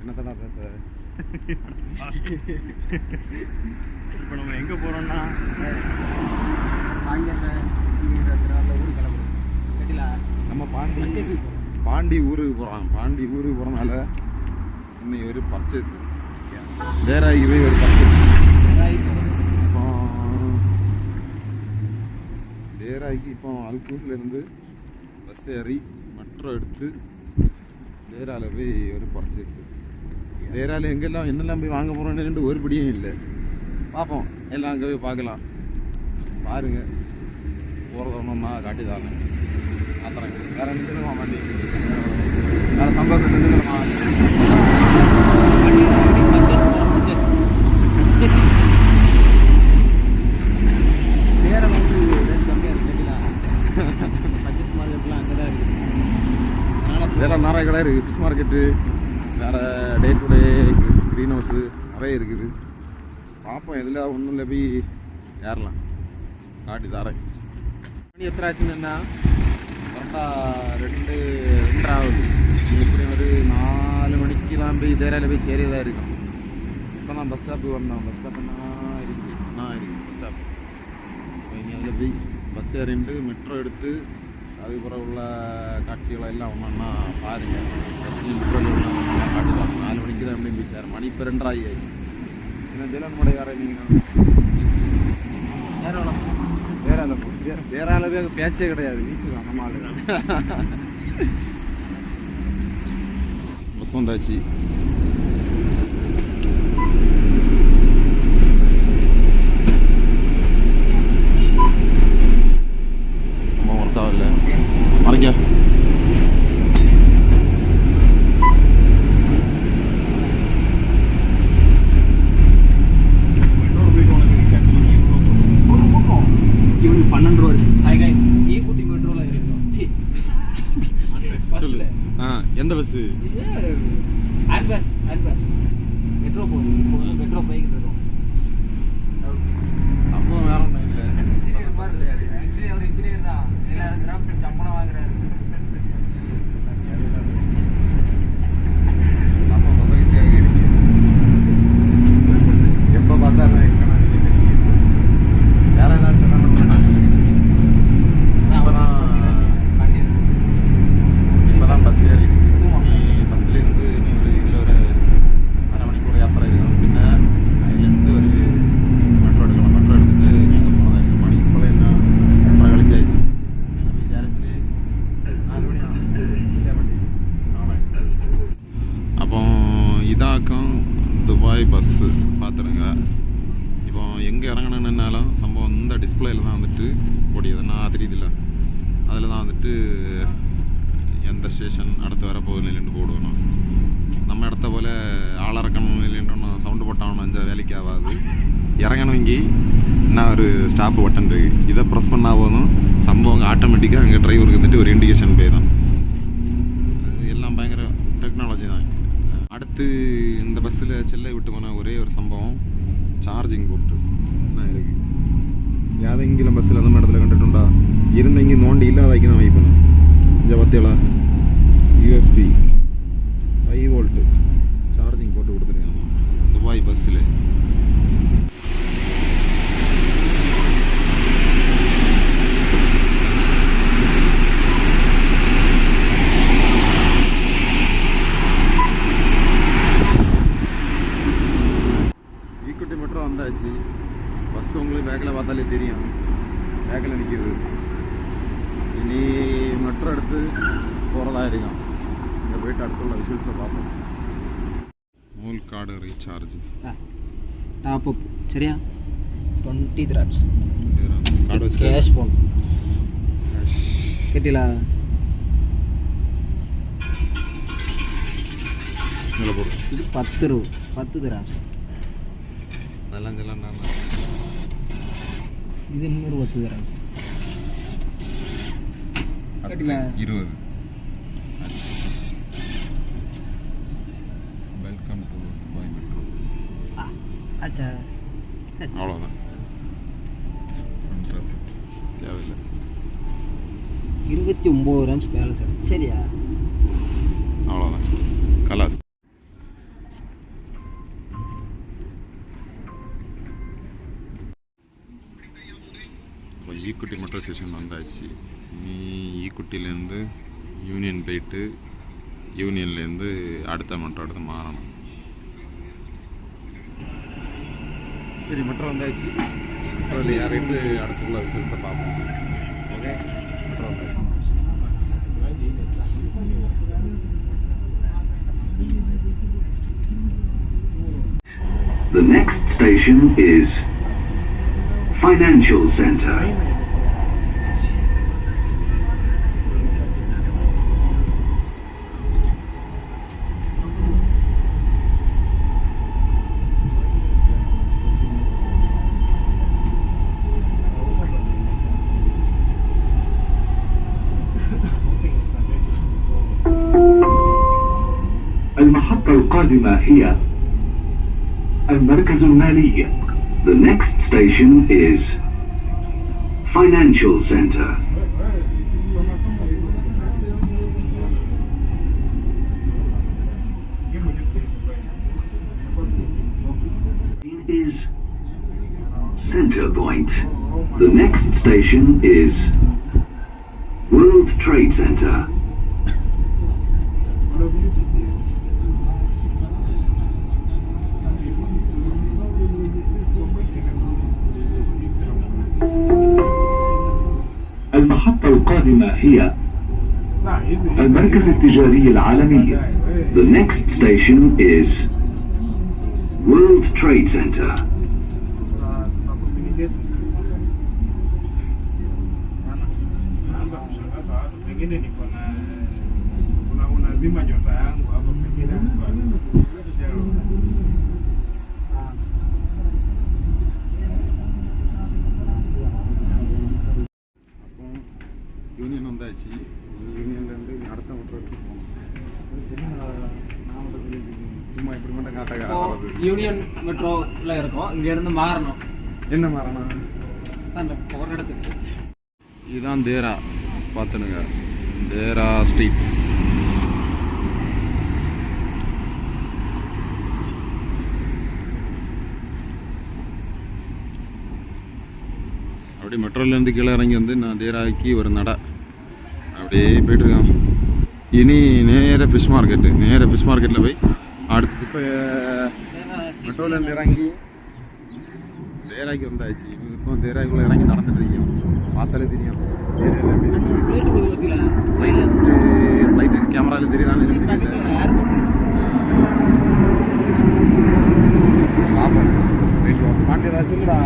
என்னத்தடா பேச? இப்போ நம்ம எங்கே போகிறோம்னா ஊருக்கு கிளம்புறோம். கேட்டில நம்ம பாண்டி ஊருக்கு போகிறோம். பாண்டி ஊருக்கு போகிறனால இன்னைக்கு ஒரு பர்ச்சேஸ் வேறாகி போய் ஒரு பர்ச்சேஸ். இப்போ வேறாகி இப்போ அல்கூஸ்லேருந்து பஸ் ஏறி மெட்ரோ எடுத்து வேறால போய் ஒரு பர்ச்சேஸ். வேறால எங்கெல்லாம் என்னெல்லாம் போய் வாங்க போகிறோன்னு ஒரு படியும் இல்லை. பார்ப்போம், எல்லாம் அங்கே போய் பார்க்கலாம். பாருங்க, போகிறது ஒன்றும்னா காட்டி தாங்க அப்புறம் வேற நிற்கணுமா வண்டி, வேற சம்பளத்தை நிற்கணுமா? வேற வந்து ரேட் கம்மியாக இருக்குங்களா? பர்ச்சேஸ் மார்க்கெட்லாம் அங்கே தான் இருக்குது. அதனால் வேற நிறைய கடை இருக்குது. ஃபிஷ் மார்க்கெட்டு, வேறு day to day green house நிறைய இருக்குது. பார்ப்போம், எதில் ஒன்றும் இல்லை போய் ஏறலாம். காட்டி தாரேன். மணி எத்தனை ஆச்சுன்னா கரெக்டாக 2 ஆகுது. இப்படி ஒரு 4 மணிக்கெலாம் போய் தேராயில் போய் சேரியதாக இருக்கும். இப்போ தான் பஸ் ஸ்டாப்புக்கு வரணும். பஸ் ஸ்டாப்னா இருக்குது பஸ் ஸ்டாப். இப்போ இங்கே அதில் போய் பஸ் ஏறிண்டு மெட்ரோ எடுத்து அதுக்கப்புறம் உள்ள காட்சிகளை எல்லாம் ஒன்றா பாருங்கள். பஸ்லேயும் மெட்ரோலையும் ஒன்றா காட்டி தான் 4 மணிக்கு தான் எப்படி போய் சேர. மணி இப்போ 2 ஆகியாச்சு. ஏன்னா ஜெலன்மடை யாரை நீங்கள் வேற அளவே பேச்சே கிடையாது. நீச்சு தான் நம்ம ஆளு. பஸ் வந்தாச்சு. நம்ம ஒர்க் ஆகல மறைக்க. எந்த பஸ்? மெட்ரோ போகுது. மெட்ரோ போய்கிட்டு இருக்கோம். அப்போ வேற ஒன்றும் இல்லை. இன்ஜினியர் மாதிரி இன்ஜினியர் தான். எல்லாரும் கிராஃப்ட் சம்பளம் வாங்குறாரு. நம்ம மொபைல்ஸாக இருக்கு. எப்போ பார்த்தாலும் இருக்கணும். வேற ஏதாவது சொன்னாலும் இப்போதான் பஸ் ஏறி பஸ்லேருந்து இன்னும் ஒரு இதில் ஒரு அரை மணிக்கூர் யாத்திரை இருக்கும். பின்ன அதுலேருந்து ஒரு மெட்ரோ எடுக்கலாம். மெட்ரோ எடுத்துட்டு நீங்கள் போனதாக இருக்குது. மணிக்கு போல என்ன 2:30 கழிச்சாச்சு. சேரத்தில் 4 மணி அப்போ இதாக்கும் துபாய் பஸ்ஸு பார்த்துருங்க. இப்போ எங்கே இறங்கணுன்னாலும் சம்பவம் இந்த டிஸ்பிளேயில் தான் வந்துட்டு ஓடியது. நான் தெரியுதில்ல, அதில் தான் வந்துட்டு எந்த ஸ்டேஷன் அடுத்து வர போகுது நிலைன்னு போடுவோம். நம்ம இடத்த போல் ஆளிறக்கணும் நிலைன்றோம் சவுண்டு போட்டாலும் அந்த வேலைக்கு ஆகாது. இறங்கணும். இங்கே என்ன ஒரு ஸ்டாப்பு பட்டன் இருக்குது. இதை ப்ரெஸ் பண்ணால் போதும் சம்பவம் ஆட்டோமேட்டிக்காக அங்கே டிரைவருக்கு வந்துட்டு ஒரு இண்டிகேஷன் போயிடும். அது எல்லாம் பயங்கர டெக்னாலஜி தான். அடுத்து இந்த பஸ்ஸில் செல்லை விட்டு போன ஒரே ஒரு சம்பவம் சார்ஜிங் போட்டு நான் இருக்குது. யாதெங்கிலும் பஸ்ஸில் அந்த இடத்துல கண்டுட்டுண்டா இருந்த இங்கே நோண்டி இல்லாதாக்கி தான் வைப்பேன். இங்கே பார்த்தியாளா USB 5 வோல்ட்டு சார்ஜிங் போட்டு கொடுத்துருக்காங்க துபாய் பஸ்ஸில். ஈக்குட்டி மெட்ரோ வந்தாச்சு. பஸ் உங்களுக்கு பேக்கில் பார்த்தாலே தெரியும், பேக்கில் நிற்கிது. இனி மெட்ரோ எடுத்து போகிறதா இருக்கும். இங்கே போயிட்டு அடுத்துள்ள விஷுவல்ஸை பார்ப்போம். மூல் கார்டு ரீசார்ஜ் டாப் அப் சரியா 20 dirhams கார்டு வச்சு கேஷ் போகணும். கேட்டிலா மேலே போடுறோம். இது 10 dirhams. அதெல்லாம் சொல்லலாம். இது இன்னொரு 10 dirhams. கேட்டிலா 20. Welcome to Dubai metro. ஆச்சா அவ்வளோதான். தேவையில்லை. 29 dirhams பேலன்ஸ். சரியா அவ்வளோதான். கலாஸ் ஈக்குட்டி மெட்ரோ ஸ்டேஷன் வந்தாச்சு. நீ ஈக்குட்டிலேருந்து யூனியன் போயிட்டு யூனியன்லேருந்து அடுத்த மெட்ரோ எடுத்து மாறணும். சரி, மெட்ரோ வந்தாச்சு. மெட்ரோவில் யாரைட்டு அடுத்துள்ள விஷயத்தை பார்ப்போம். ஓகே, மெட்ரோ வந்தாச்சு. The next station is Financial Center. المحطة القادمة هي المركز المالي. The next station is Financial Center. Is Center Point. The next station is World Trade Center. المحطة القادمة هي المركز التجاري العالمي. The next station is World Trade Center. Union வந்தாச்சு. யூனியன்லேருந்து அடுத்த metro எடுத்து போகணும். சும்மா இப்படி மட்டும் காட்ட union மெட்ரோவில் இருக்கோம். இங்கேருந்து மாறணும். என்ன மாறணும்? அந்த போகிற இடத்துக்கு. இதுதான் தேரா, பார்த்துனுங்க. தேரா ஸ்ட்ரீட்ஸ். அப்படியே மெட்ரோலேருந்து கீழே இறங்கி வந்து நான் தேராக்கி ஒரு நடை அப்படியே போய்ட்டுருக்கேன். இனி நேராக ஃபிஷ் மார்க்கெட்டு. நேராக ஃபிஷ் மார்க்கெட்டில் போய் அடுத்து இப்போ மெட்ரோலேருந்து இறங்கி தேராக்கி வந்தாச்சு. இப்போ தேராக்குள்ளே இறங்கி நடந்துட்டு இருக்கோம். பார்த்தாலே தெரியும். ஃப்ளைட்டு கேமராவில் தெரியுதான்னு பார்ப்போம். பாண்டி ஏதாவது சொல்லுடா.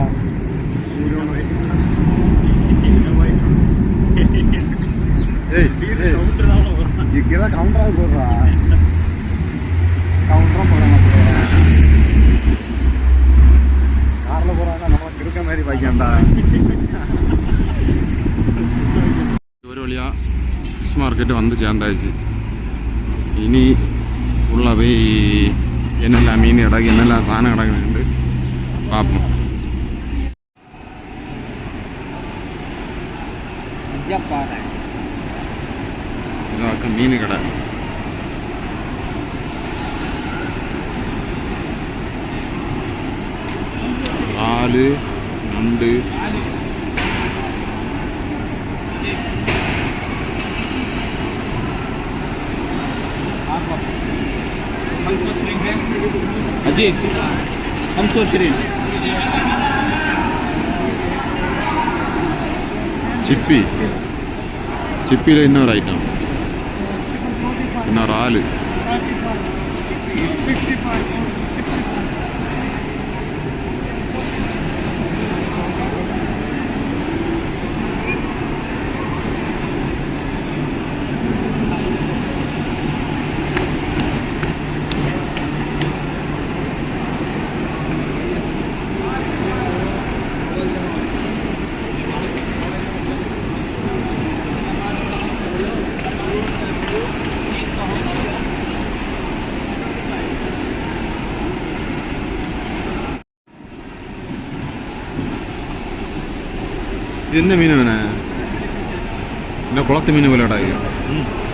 இங்கதான் கவுண்டராக போடுறா. கவுண்டரா போடுறாங்க. காரில் போறாங்க. நமக்கு இருக்க மாதிரி பாய்க்காண்டா. ஒரு வழியா ஃபிஷ் மார்க்கெட்டு வந்து சேர்ந்தாச்சு. இனி உள்ள போய் என்னெல்லாம் மீன் கிடக்கு, என்னெல்லாம் சாணம் கிடக்குன்னு பார்ப்போம். இதாக்க மீன் கடை. இறாலு, நண்டு, अजीत हम सोच रहे हैं சிப்பி. சிப்பியில் இன்னொரு ஐட்டம், இன்னொரு ஆளு. இது என்ன மீன் வேணே? இந்த குளத்து மீன் விளையாடா?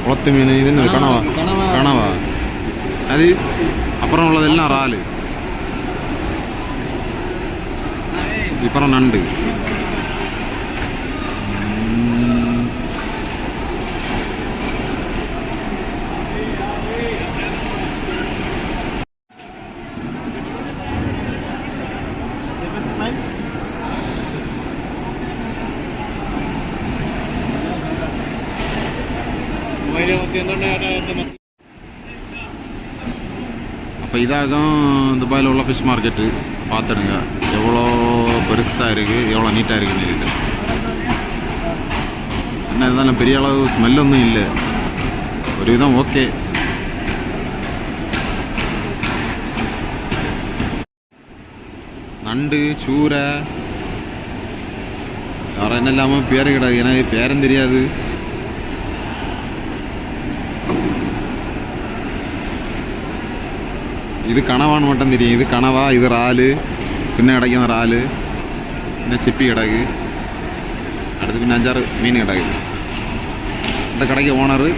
குளத்து மீன். இது என்ன? கனவா? கனவா அது. அப்புறம் உள்ளதெல்லாம் இறாலு. அப்புறம் நண்டு. இப்போ இதாகும் துபாயில் உள்ள ஃபிஷ் மார்க்கெட்டு பார்த்துடுங்க எவ்வளோ பெருசாக இருக்குது எவ்வளோ நீட்டாக இருக்குன்னு சொல்லிட்டு. என்ன இருந்தாலும் பெரிய அளவு ஸ்மெல் ஒன்றும் இல்லை, ஒரு விதம் ஓகே. நண்டு சூரை வேறு என்ன இல்லாமல் பேர் கிடையாது, ஏன்னா பேரும் தெரியாது. இது கனவான்னு மட்டும் தெரியும். இது கனவா, இது இறாலு, பின்ன கிடைக்கும் இறாலு, பின்ன சிப்பி கிடக்கு, அடுத்து பின்ன 5-6 மீன் கிடக்கு. இந்த கடைக்கு ஓனரு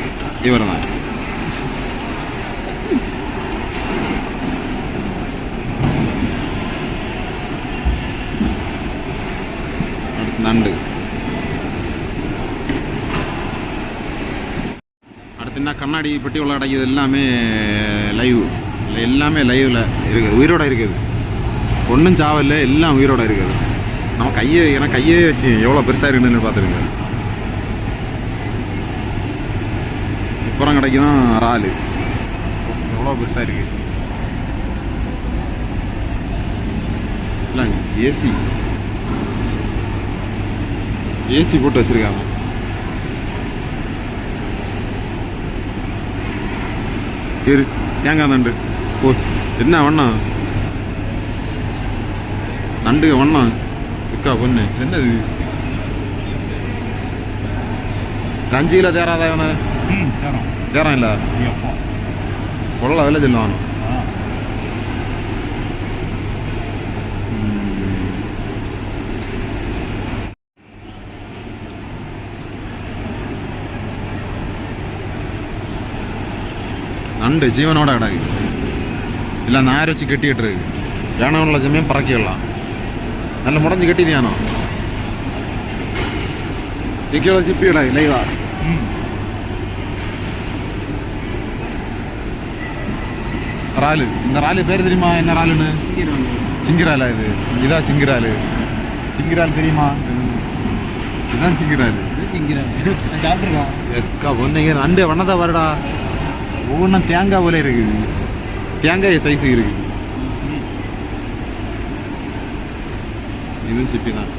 இவர் தான். அடுத்து நண்டு. அடுத்து என்ன கண்ணாடி பெட்டி உள்ள கிடைக்குது, எல்லாமே லைவ், எல்லாமே லைவில் இருக்குது, உயிரோட இருக்குது, ஒன்றும் சாவில்லை, எல்லாம் உயிரோட இருக்குது. நம்ம கையை ஏன்னா கையே வச்சு எவ்வளோ பெருசாக இருக்குன்னு பார்த்துருங்க. அப்புறம் கிடைக்குதான் இறாலு, எவ்வளோ பெருசாக இருக்குது. இல்லை ஏசி போட்டு வச்சுருக்காங்க. இரு தேங்காய் நண்டு. ஓ என்ன வண்ணம் நண்டு வண்ணம் இருக்கா பொண்ணு, என்னது 5 கிலோ தேராதா இவனை? தேரம் இல்லை கொள்ள அதில் சொல்லுவான். நண்டு ஜீவனோட கிடக்கு, இல்லை நார் வச்சு கட்டிக்கிட்டு இருக்கு. யானவன்ல சமயம் பறக்கிடலாம், நல்ல முடஞ்சி கட்டிதியானோ. இக்கீழே சிப்பி கிடக்கு லைவா. இறாலு, இந்த இறாலு பேர் தெரியுமா என்ன இறாலுன்னு? சிங்கிராலா? இது இதான் சிங்கிராலு. சிங்கிரால் தெரியுமா? இதுதான் சிங்கிராலு. சாப்பிட்ருக்கோம் எக்கா பொண்ணுங்க. நண்டு வண்ணதா வருடா, ஒவ்வொன்றும் தேங்காய் போல இருக்குது, தேங்காய் சைஸு இருக்குது. இதுவும் சிப்பி தான்.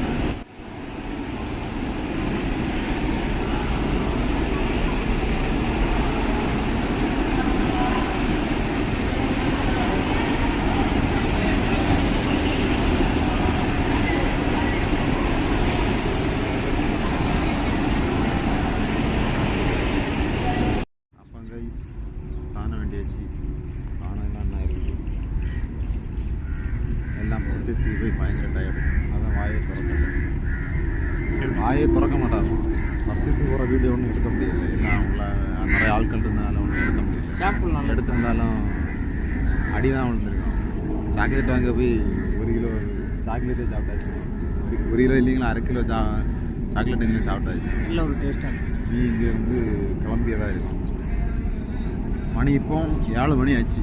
சாணம் வேண்டியாச்சு, சாணம் எல்லாம் என்ன இருக்குது எல்லாம் பர்ச்சேஸ் போய் பயங்கர டயர்டு. அதான் வாயை திறக்க மாட்டாங்க. பர்ச்சேஸ் போகிற வீடியோ ஒன்றும் எடுக்க முடியல, ஏன்னா அவங்கள நிறைய ஆட்கள் இருந்தாலும் ஒன்றும் எடுக்க முடியல. சாம்பிள் நான் எடுத்திருந்தாலும் அடி தான் விழுந்துருக்கோம். சாக்லேட் வாங்க போய் 1 கிலோ சாக்லேட்டே சாப்பிட்டாச்சு. 1 கிலோ இல்லைங்களா, 1/2 கிலோ சாக்லேட் எங்கே சாப்பிட்டாச்சு. நல்ல ஒரு டேஸ்ட்டாக நீ இங்கேருந்து கிளம்பியதாக இருக்கும். மணி இப்போ 7 மணி ஆச்சு.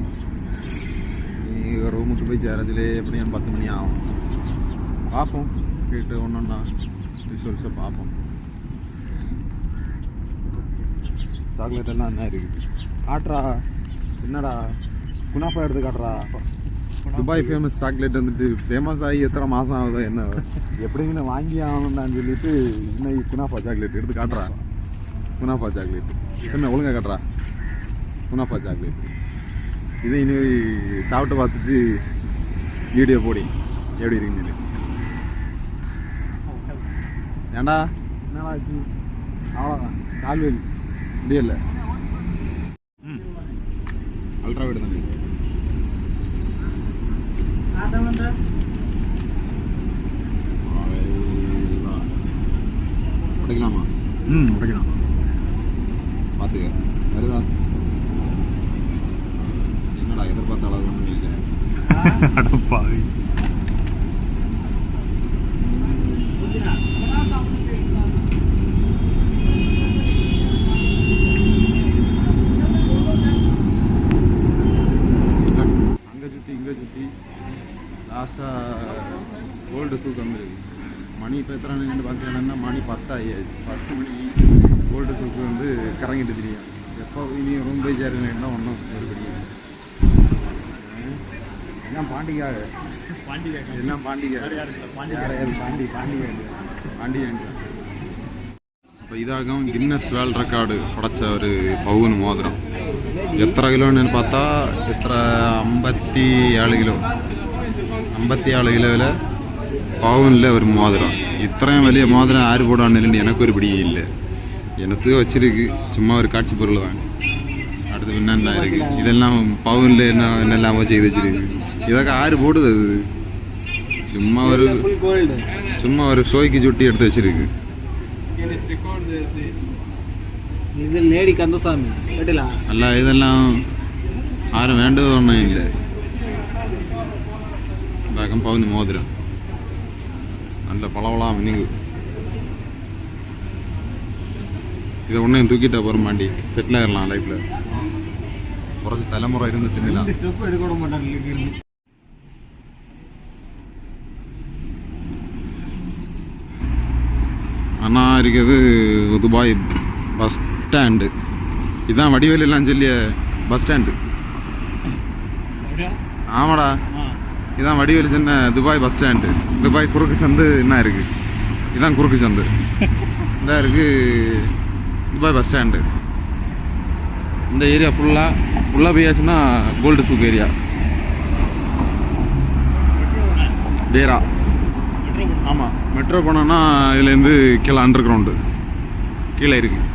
நீ ரூமுக்கு போய் சேரதுலே எப்படியும் 10 மணி ஆகும். பார்ப்போம், கேட்டு ஒன்றா விஷுவல்ஸை பார்ப்போம். சாக்லேட் எல்லாம் என்ன இருக்குது காட்டுறா, என்னடா குனாஃபா எடுத்து காட்டுறா. துபாய் ஃபேமஸ் சாக்லேட் வந்துட்டு ஃபேமஸ் ஆகி எத்தனை மாதம் ஆகுதோ என்ன, எப்படின்னு வாங்கி ஆகணும்னு சொல்லிட்டு இன்னைக்கு குனாஃபா சாக்லேட் எடுத்து காட்டுறா. குனாஃபா சாக்லேட் என்ன ஒழுங்காக காட்டுறா, குனாஃபா சாக்லேட். இதை இனி சாப்பிட்டு பார்த்துட்டு வீடியோ போடி எப்படி இருக்குன்னு. ஏண்டா என்னடா ஆச்சு, அவ்வளோதான் கால்வெளி முடியல. அல்ட்ரா வீடு தானே உடைக்கலாமா? உடைக்கலாம், பார்த்துக்க. வருதா? என்னடா எதிர்பார்த்த அளவு ஒன்றும் இல்லை. அடப்பாவி. அங்கே சுற்றி இங்கே சுற்றி லாஸ்ட்டாக கோல்டு சூக் வந்துருக்கு. மணி இப்போ எத்தனை பார்த்தீங்கன்னா மணி 10 ஆகியாச்சு. 10 மணிக்கு கோல்டு சூக்கு வந்து கறங்கிட்டு தெரியும். எப்போ இனி ரூம் போய் சேருங்கன்னா ஒன்றும் ஒரு பெரிய எல்லாம் பாண்டிக்காக பாண்டிகை எல்லாம் பாண்டிகை பாண்டிகை இப்போ இதாகும் கின்னஸ் வேர்ல்ட் ரெக்கார்டு படைச்ச ஒரு பவுன் மோதிரம். எத்தனை கிலோன்னு பார்த்தா 57 கிலோ 57 கிலோவில் பவுனில் ஒரு மோதிரம். இത്രയും വലിയ மோதிரம் ஆறு போடான்னு எனக்கு ஒரு பிடி இல்லை. எனக்கு வச்சிருக்கு, சும்மா ஒரு காட்சி பொருள் தான். அடுத்து என்னென்ன இருக்கு, இதெல்லாம் பவுனில் என்னெல்லாமோ செய்து வச்சிருக்கு. இதற்கு ஆறு போடுது, அது சும்மா ஒரு ஷோய்க்கு சுட்டி எடுத்து வச்சிருக்கு. இது லேடி கந்தசாமி அல்ல, இதெல்லாம் ஆரும் வேண்டது ஒன்றும் இல்லை. இதாக்கம் பவுன் மோதிரம் நல்ல பளபளா மினிங்கு. இதை ஒன்றையும் தூக்கிட்டா போகிற மாண்டி செட்டில் ஆகிடலாம் லைஃப்பில். குறைச்சி தலைமுறை இருந்து தின்னலாம். ஸ்டெப் எடுக்க விட மாட்டாங்க. அண்ணா இருக்கிறது துபாய் பஸ் ஸ்டாண்டு. இதுதான் வடிவேலெல்லாம் சொல்லிய பஸ் ஸ்டாண்டு. ஆமாடா, இதான் வடிவேலு சொன்ன துபாய் பஸ் ஸ்டாண்டு. துபாய் குறுக்கு சந்து என்ன இருக்குது, இதுதான் குறுக்கு சந்து. இதாக இருக்குது துபாய் பஸ் ஸ்டாண்டு. இந்த ஏரியா ஃபுல்லாக போயாச்சுன்னா கோல்டு சூக் ஏரியா, டேரா. ஆமாம், மெட்ரோ போனோன்னா இதுலேருந்து கீழே அண்டர் கிரவுண்டு கீழே இருக்குது.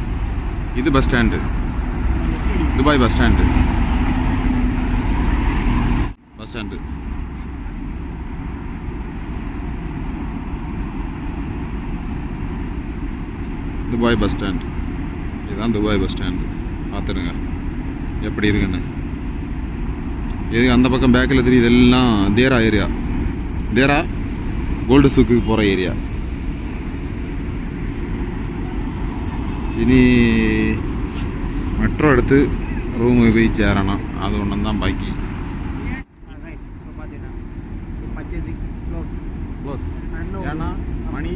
இது bus stand, Dubai bus stand. Bus stand Dubai bus stand. இதுதான் துபாய் பஸ் ஸ்டாண்டு. பார்த்துடுங்க எப்படி இருக்குன்னு. இது அந்த பக்கம் பேக்கில் தெரியுது எல்லாம் தேரா ஏரியா. தேரா கோல்டு சூக்குக்கு போகிற ஏரியா. இனி மெட்ரோ எடுத்து ரூமு போய் சேரணும், அது ஒன்று தான் பாக்கி. ஏன்னா மணி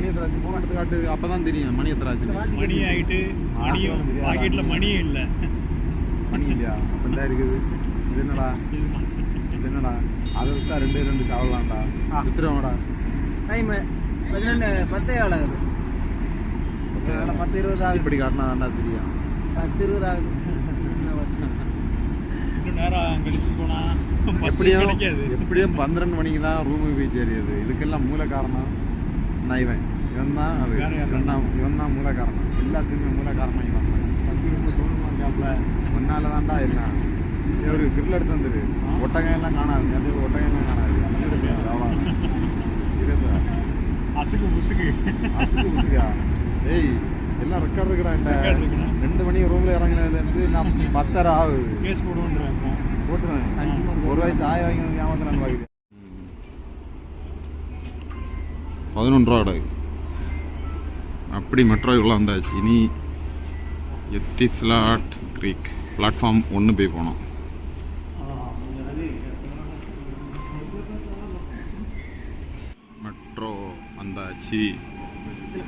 எத்தராச்சு போன எடுத்து காட்டு, அப்போ தான் தெரியும் மணி எத்தராச்சு. மணி ஆகிட்டு மணியும் பாக்கெட்டில் மணியும் இல்லை. மணி இல்லையா? அப்போ தான் இருக்குது. இது என்னடா அதை விட்டா ரெண்டு சாவலாம்டா. வித்துருவாங்கடா. டைம் 10 ஆகுது. 10-20 ஆகுது. இப்படி காட்டினா தான்டா தெரியும். 10-20 ஆகுது. இன்னும் நேரம் கழிச்சு போனா எப்படியும் 12 மணிக்கு தான் ரூமுக்கு போய் சேரியது. இதுக்கெல்லாம் மூல காரணம் நான் இவன் தான். அது இவன் தான் மூல காரணம். எல்லாத்துக்குமே மூல காரணம் இவன் தான். முன்னால தான்டா எல்லாம். ஒரு கிரில் எடுத்து வந்துரு. ஒட்டகம் எல்லாம் காணாது, ஒட்டகம் எல்லாம் காணாது. அசுக்கு புசுக்கா. ஏய், எல்லாம் ரெக்கார்டு இருக்கிறான்ட்ட. 2 மணி ரூம்ல இறங்கினதுலேருந்து நான் 10:30 ஆகுது. கேஸ் போட்டுருவேன். ஒரு வயசு ஆய வாங்கி வந்து ஏமாத்தினான்னு பார்க்குறேன். 11 ரூபா கிடையாது. அப்படி மெட்ரோ இவ்வளோ வந்தாச்சு. இனி எத்திஸ்லாட் க்ரீக் பிளாட்ஃபார்ம் 1 போய் போனோம். மெட்ரோ வந்தாச்சு.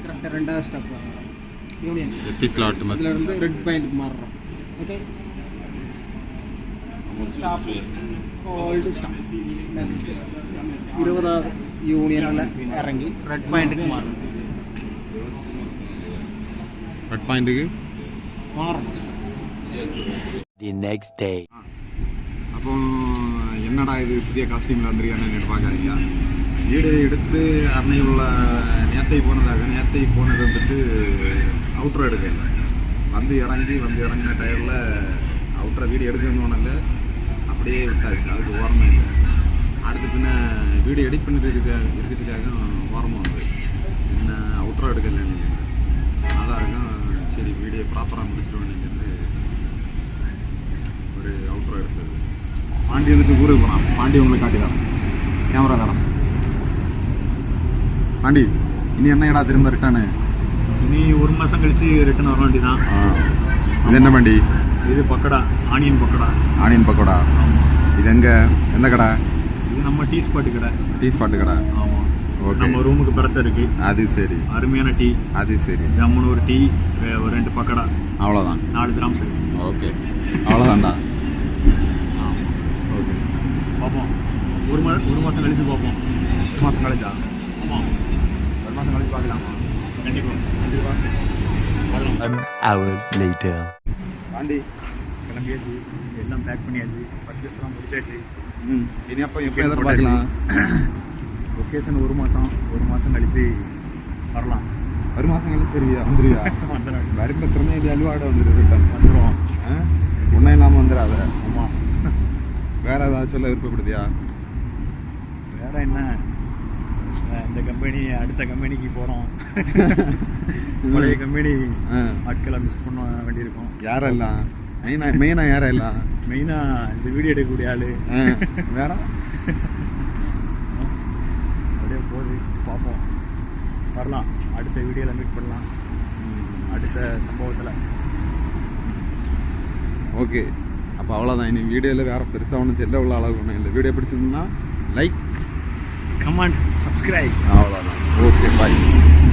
கரெக்டாக 2வது ஸ்டாப் யூனியன் எத்திஸ்லாட் பஸ்ல இருந்து ரெட் பாயிண்ட்க்கு மாறுறோம். Okay, stop old stop. Next 20வது யூனியனில் இறங்கி ரெட் பாயிண்ட்டுக்கு மாறுறோம். ரெட் பாயிண்ட்டுக்கு மாறுறோம். The next day. அப்போ என்னடா இது புதிய காஸ்டியூமில் வந்திருக்கானு பார்க்காதீங்க. வீடு எடுத்து அன்னை உள்ள நேத்தை போனது வந்துட்டு அவுட்ரோ எடுக்க வந்து இறங்கின டயரில் அவுட்ரோ வீடியோ எடுக்கணும்னால அப்படியே விட்டாச்சு. அதுக்கு ஓரமே இல்லை. அடுத்து பின்ன வீடியோ எடிட் பண்ணிட்டு இருக்கச்சுக்காக ஓரமாக வந்து என்ன அவுட்ரோ எடுக்கலன்னு அதான் இருக்கும். சரி, வீடியோ ப்ராப்பராக முடிச்சிடுவோம் நீங்கள் ஒரு அவுட்ரோ எடுத்தது. பாண்டி வந்துட்டு ஊருக்கு போனான். பாண்டி உங்களுக்கு காட்டி தரோம், கேமரா தரோம். பாண்டி, இனி என்ன இடா திரும்ப ரிட்டர்னு? இனி 1 மாதம் கழிச்சு ரிட்டர்ன் வர வேண்டி தான். இது என்ன பாண்டி? இது பக்கோடா, ஆனியன் பக்கோடா. இது எங்கே, எந்த கடை? இது நம்ம டீ ஸ்பாட்டு கடை. ஆமாம், ஓகே. நம்ம ரூமுக்கு பிரச்சனை இருக்கு. அது சரி, அருமையான டீ. அது சரி, ஜம்முன்னு ஒரு டீ, ஒரு 2 பக்கோடா, அவ்வளோதான். 4 கிராம் சைஸ். ஓகே, அவ்வளோதான்டா. பார்ப்போம். ஒரு மாதம் கழிச்சு பார்ப்போம். ஒரு மாதம் கழிச்சா? ஆமாம், ஒரு மாதம் கழிச்சு பார்க்கலாமா? கண்டிப்பாக வரலாம். 1 hour later. தாண்டி கிளம்பியாச்சு, எல்லாம் பேக் பண்ணியாச்சு, பர்ச்சேஸ்லாம் முடிச்சாச்சு. இனி அப்போ எப்போ எதிர்பார்க்கலாம்? லொக்கேஷன் ஒரு மாதம் கழிச்சு வரலாம். ஒரு மாதம் கழிச்சு வருவியா? வந்துடுவியா? வந்துடும் வரும்போது திருநெல்வேலி அல்வாடை வந்துடு ரிட்டன். வந்துடுவோம். ஒன்றும் இல்லாமல் வந்துடாத. ஆமாம். வேறு ஏதாவது சொல்ல விருப்பப்படுதியா? வேற என்ன, இந்த கம்பெனி அடுத்த கம்பெனிக்கு போகிறோம். பழைய கம்பெனி ஆட்களை மிஸ் பண்ண வேண்டியிருக்கும். யாரெல்லாம் மெயினாக யாரெல்லாம்? மெயினாக இந்த வீடியோ எடுக்கக்கூடிய ஆள். வேற அப்படியே போகுது, பார்ப்போம். வரலாம், அடுத்த வீடியோவில் மீட் பண்ணலாம், அடுத்த சம்பவத்தில். ஓகே, அப்போ அவ்வளோதான். இனி வீடியோவில் வேறு பெருசாக ஒன்றும் செல்ல உள்ள அளவு ஒன்றும் இல்லை. வீடியோ பிடிச்சிருந்தா லைக், கமெண்ட், சப்ஸ்கிரைப். அவ்வளோதான். ஓகே, பாய்.